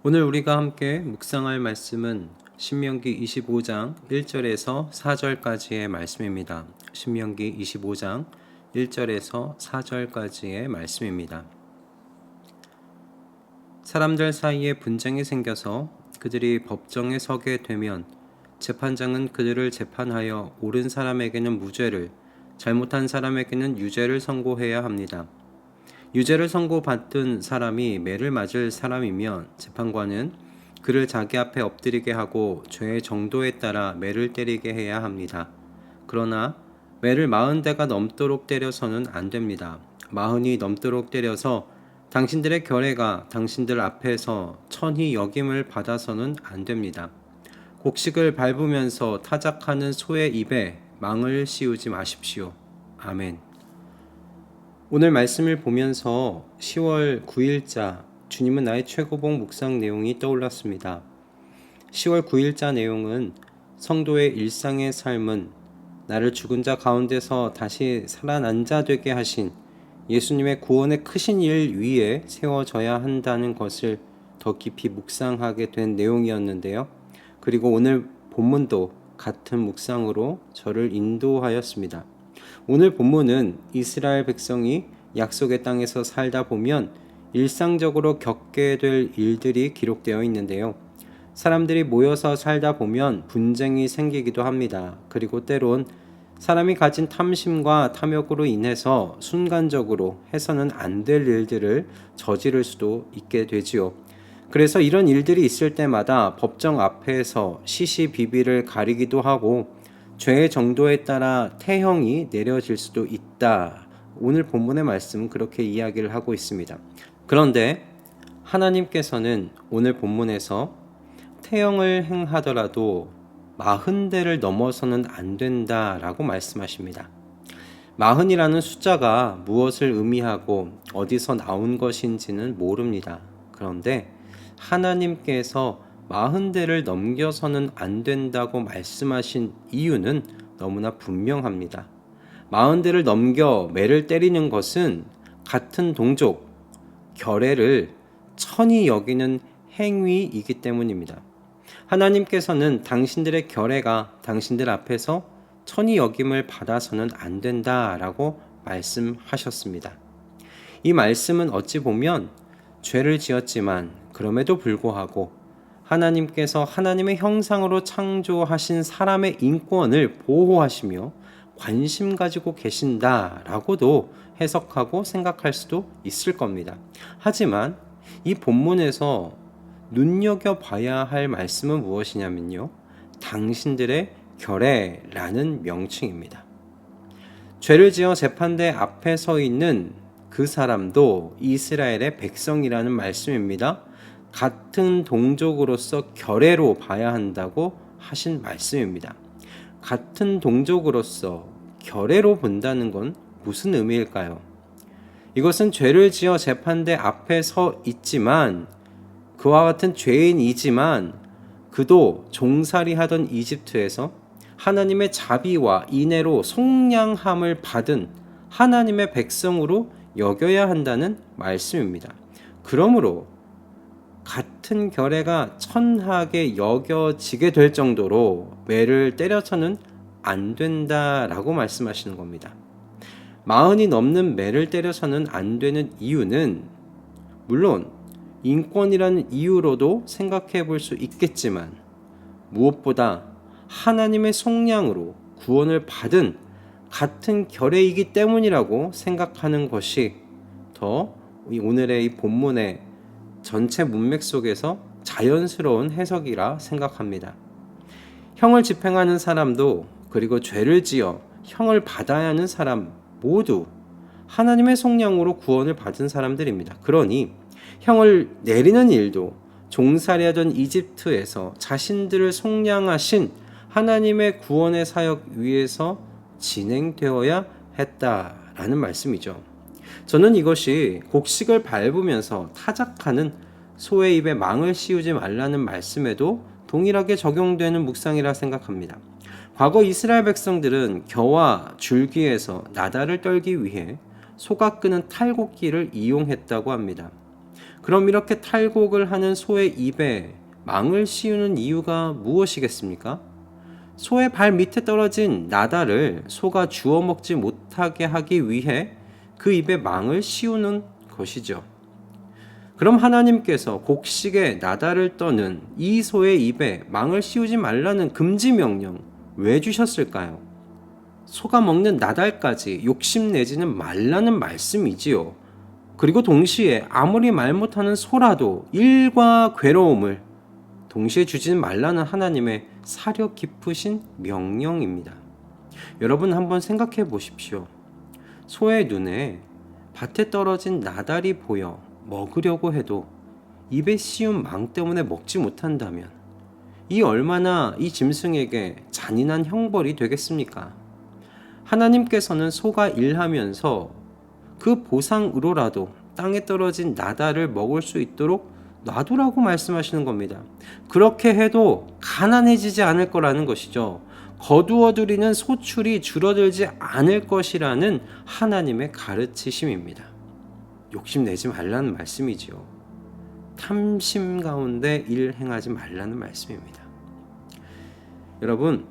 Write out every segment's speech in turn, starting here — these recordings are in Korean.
오늘 우리가 함께 묵상할 말씀은 신명기 25장 1절에서 4절까지의 말씀입니다. 신명기 25장 1절에서 4절까지의 말씀입니다. 사람들 사이에 분쟁이 생겨서 그들이 법정에 서게 되면 재판장은 그들을 재판하여 옳은 사람에게는 무죄를, 잘못한 사람에게는 유죄를 선고해야 합니다. 유죄를 선고받은 사람이 매를 맞을 사람이면 재판관은 그를 자기 앞에 엎드리게 하고 죄의 정도에 따라 매를 때리게 해야 합니다. 그러나 매를 40대가 넘도록 때려서는 안 됩니다. 40이 넘도록 때려서 당신들의 결례가 당신들 앞에서 천히 여김을 받아서는 안 됩니다. 곡식을 밟으면서 타작하는 소의 입에 망을 씌우지 마십시오. 아멘. 오늘 말씀을 보면서 10월 9일자 주님은 나의 최고봉 묵상 내용이 떠올랐습니다. 10월 9일자 내용은 성도의 일상의 삶은 나를 죽은 자 가운데서 다시 살아난 자 되게 하신 예수님의 구원의 크신 일 위에 세워져야 한다는 것을 더 깊이 묵상하게 된 내용이었는데요. 그리고 오늘 본문도 같은 묵상으로 저를 인도하였습니다. 오늘 본문은 이스라엘 백성이 약속의 땅에서 살다 보면 일상적으로 겪게 될 일들이 기록되어 있는데요. 사람들이 모여서 살다 보면 분쟁이 생기기도 합니다. 그리고 때론 사람이 가진 탐심과 탐욕으로 인해서 순간적으로 해서는 안 될 일들을 저지를 수도 있게 되지요. 그래서 이런 일들이 있을 때마다 법정 앞에서 시시비비를 가리기도 하고 죄의 정도에 따라 태형이 내려질 수도 있다. 오늘 본문의 말씀은 그렇게 이야기를 하고 있습니다. 그런데 하나님께서는 오늘 본문에서 태형을 행하더라도 40대를 넘어서는 안 된다라고 말씀하십니다. 40이라는 숫자가 무엇을 의미하고 어디서 나온 것인지는 모릅니다. 그런데 하나님께서 40대를 넘겨서는 안 된다고 말씀하신 이유는 너무나 분명합니다. 40대를 넘겨 매를 때리는 것은 같은 동족, 결례를 천히 여기는 행위이기 때문입니다. 하나님께서는 당신들의 결례가 당신들 앞에서 천히 여김을 받아서는 안 된다라고 말씀하셨습니다. 이 말씀은 어찌 보면 죄를 지었지만 그럼에도 불구하고 하나님께서 하나님의 형상으로 창조하신 사람의 인권을 보호하시며 관심 가지고 계신다라고도 해석하고 생각할 수도 있을 겁니다. 하지만 이 본문에서 눈여겨봐야 할 말씀은 무엇이냐면요. 당신들의 결례라는 명칭입니다. 죄를 지어 재판대 앞에 서 있는 그 사람도 이스라엘의 백성이라는 말씀입니다. 같은 동족으로서 결례로 봐야 한다고 하신 말씀입니다. 같은 동족으로서 결례로 본다는 건 무슨 의미일까요? 이것은 죄를 지어 재판대 앞에 서 있지만 그와 같은 죄인이지만 그도 종살이 하던 이집트에서 하나님의 자비와 인애로 속량함을 받은 하나님의 백성으로 여겨야 한다는 말씀입니다. 그러므로 같은 결례가 천하게 여겨지게 될 정도로 매를 때려서는 안 된다라고 말씀하시는 겁니다. 40이 넘는 매를 때려서는 안 되는 이유는 물론 인권이라는 이유로도 생각해 볼 수 있겠지만 무엇보다 하나님의 속량으로 구원을 받은 같은 결례이기 때문이라고 생각하는 것이 더 오늘의 이 본문의 전체 문맥 속에서 자연스러운 해석이라 생각합니다. 형을 집행하는 사람도 그리고 죄를 지어 형을 받아야 하는 사람 모두 하나님의 속량으로 구원을 받은 사람들입니다. 그러니 형을 내리는 일도 종살이하던 이집트에서 자신들을 속량하신 하나님의 구원의 사역 위에서 진행되어야 했다라는 말씀이죠. 저는 이것이 곡식을 밟으면서 타작하는 소의 입에 망을 씌우지 말라는 말씀에도 동일하게 적용되는 묵상이라 생각합니다. 과거 이스라엘 백성들은 겨와 줄기에서 나달을 떨기 위해 소가 끄는 탈곡기를 이용했다고 합니다. 그럼 이렇게 탈곡을 하는 소의 입에 망을 씌우는 이유가 무엇이겠습니까? 소의 발 밑에 떨어진 나달을 소가 주워 먹지 못하게 하기 위해 그 입에 망을 씌우는 것이죠. 그럼 하나님께서 곡식에 나달을 떠는 이 소의 입에 망을 씌우지 말라는 금지 명령 왜 주셨을까요? 소가 먹는 나달까지 욕심내지는 말라는 말씀이지요. 그리고 동시에 아무리 말 못하는 소라도 일과 괴로움을 동시에 주지는 말라는 하나님의 사려 깊으신 명령입니다. 여러분 한번 생각해 보십시오. 소의 눈에 밭에 떨어진 나달이 보여 먹으려고 해도 입에 씌운 망 때문에 먹지 못한다면 이 얼마나 이 짐승에게 잔인한 형벌이 되겠습니까? 하나님께서는 소가 일하면서 그 보상으로라도 땅에 떨어진 나달을 먹을 수 있도록 놔두라고 말씀하시는 겁니다. 그렇게 해도 가난해지지 않을 거라는 것이죠. 거두어들이는 소출이 줄어들지 않을 것이라는 하나님의 가르치심입니다. 욕심내지 말라는 말씀이지요. 탐심 가운데 일 행하지 말라는 말씀입니다. 여러분,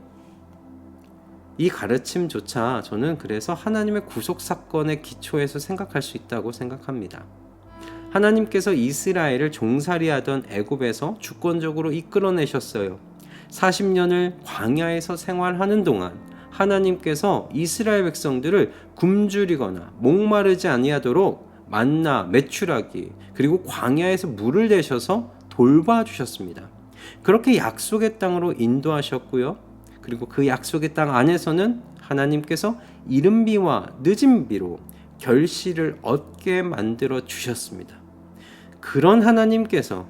이 가르침조차 저는 그래서 하나님의 구속 사건의 기초에서 생각할 수 있다고 생각합니다. 하나님께서 이스라엘을 종살이하던 애굽에서 주권적으로 이끌어내셨어요. 40년을 광야에서 생활하는 동안 하나님께서 이스라엘 백성들을 굶주리거나 목마르지 아니하도록 만나, 메추라기, 그리고 광야에서 물을 대셔서 돌봐주셨습니다. 그렇게 약속의 땅으로 인도하셨고요. 그리고 그 약속의 땅 안에서는 하나님께서 이른 비와 늦은 비로 결실을 얻게 만들어 주셨습니다. 그런 하나님께서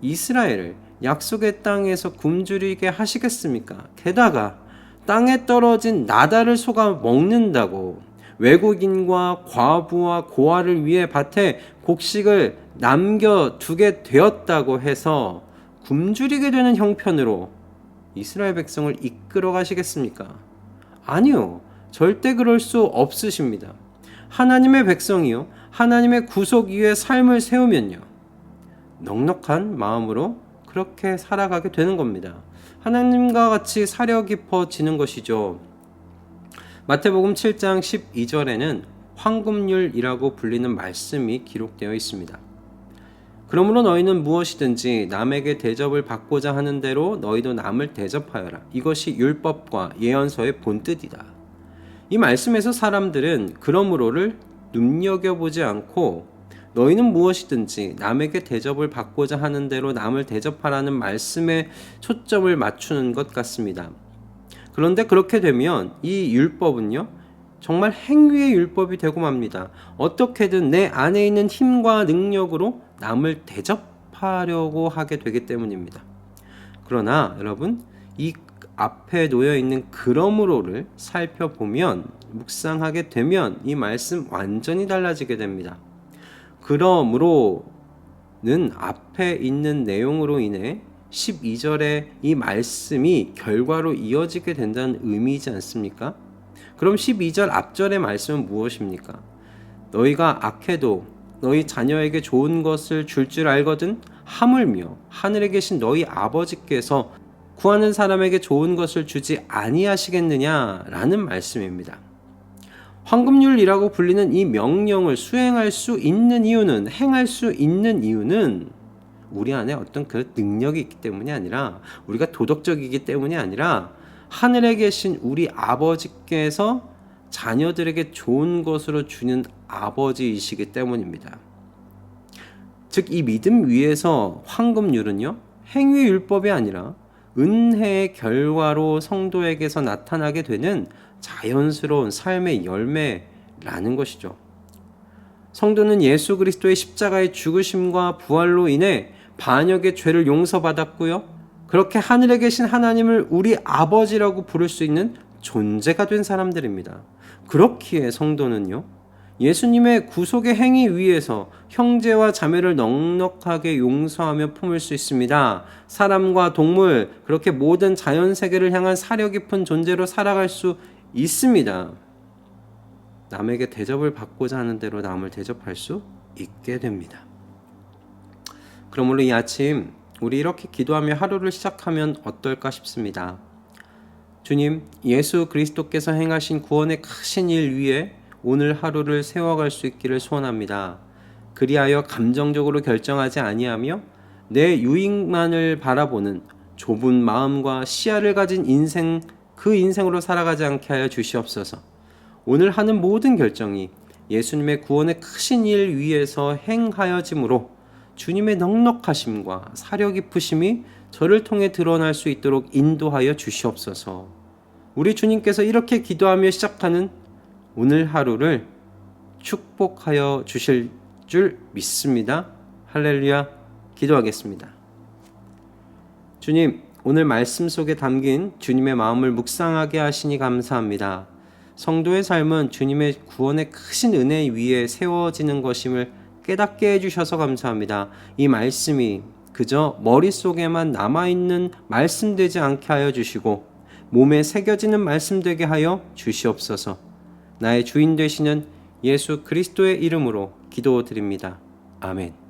이스라엘을 약속의 땅에서 굶주리게 하시겠습니까? 게다가 땅에 떨어진 나달을 소가 먹는다고 외국인과 과부와 고아를 위해 밭에 곡식을 남겨두게 되었다고 해서 굶주리게 되는 형편으로 이스라엘 백성을 이끌어 가시겠습니까? 아니요. 절대 그럴 수 없으십니다. 하나님의 백성이요. 하나님의 구속 위에 삶을 세우면요. 넉넉한 마음으로 그렇게 살아가게 되는 겁니다. 하나님과 같이 사려 깊어지는 것이죠. 마태복음 7장 12절에는 황금률이라고 불리는 말씀이 기록되어 있습니다. 그러므로 너희는 무엇이든지 남에게 대접을 받고자 하는 대로 너희도 남을 대접하여라. 이것이 율법과 예언서의 본뜻이다. 이 말씀에서 사람들은 그러므로를 눈여겨보지 않고 너희는 무엇이든지 남에게 대접을 받고자 하는 대로 남을 대접하라는 말씀에 초점을 맞추는 것 같습니다. 그런데 그렇게 되면 이 율법은요, 정말 행위의 율법이 되고 맙니다. 어떻게든 내 안에 있는 힘과 능력으로 남을 대접하려고 하게 되기 때문입니다. 그러나 여러분, 이 앞에 놓여 있는 그러므로를 살펴보면, 묵상하게 되면 이 말씀 완전히 달라지게 됩니다. 그러므로는 앞에 있는 내용으로 인해 12절의 이 말씀이 결과로 이어지게 된다는 의미이지 않습니까? 그럼 12절 앞절의 말씀은 무엇입니까? 너희가 악해도 너희 자녀에게 좋은 것을 줄 줄 알거든 하물며 하늘에 계신 너희 아버지께서 구하는 사람에게 좋은 것을 주지 아니하시겠느냐라는 말씀입니다. 황금률이라고 불리는 이 명령을 수행할 수 있는 이유는, 행할 수 있는 이유는 우리 안에 어떤 그 능력이 있기 때문이 아니라, 우리가 도덕적이기 때문이 아니라 하늘에 계신 우리 아버지께서 자녀들에게 좋은 것으로 주는 아버지이시기 때문입니다. 즉 이 믿음 위에서 황금률은요, 행위 율법이 아니라 은혜의 결과로 성도에게서 나타나게 되는 자연스러운 삶의 열매라는 것이죠. 성도는 예수 그리스도의 십자가의 죽으심과 부활로 인해 반역의 죄를 용서받았고요. 그렇게 하늘에 계신 하나님을 우리 아버지라고 부를 수 있는 존재가 된 사람들입니다. 그렇기에 성도는요, 예수님의 구속의 행위 위에서 형제와 자매를 넉넉하게 용서하며 품을 수 있습니다. 사람과 동물, 그렇게 모든 자연 세계를 향한 사려 깊은 존재로 살아갈 수 있습니다. 남에게 대접을 받고자 하는 대로 남을 대접할 수 있게 됩니다. 그러므로 이 아침 우리 이렇게 기도하며 하루를 시작하면 어떨까 싶습니다. 주님, 예수 그리스도께서 행하신 구원의 크신 일 위에 오늘 하루를 세워갈 수 있기를 소원합니다. 그리하여 감정적으로 결정하지 아니하며 내 유익만을 바라보는 좁은 마음과 시야를 가진 인생, 그 인생으로 살아가지 않게 하여 주시옵소서. 오늘 하는 모든 결정이 예수님의 구원의 크신 일 위에서 행하여짐으로 주님의 넉넉하심과 사려 깊으심이 저를 통해 드러날 수 있도록 인도하여 주시옵소서. 우리 주님께서 이렇게 기도하며 시작하는 오늘 하루를 축복하여 주실 줄 믿습니다. 할렐루야. 기도하겠습니다. 주님, 오늘 말씀 속에 담긴 주님의 마음을 묵상하게 하시니 감사합니다. 성도의 삶은 주님의 구원의 크신 은혜 위에 세워지는 것임을 깨닫게 해주셔서 감사합니다. 이 말씀이 그저 머릿속에만 남아있는 말씀 되지 않게 하여 주시고 몸에 새겨지는 말씀 되게 하여 주시옵소서. 나의 주인 되시는 예수 그리스도의 이름으로 기도드립니다. 아멘.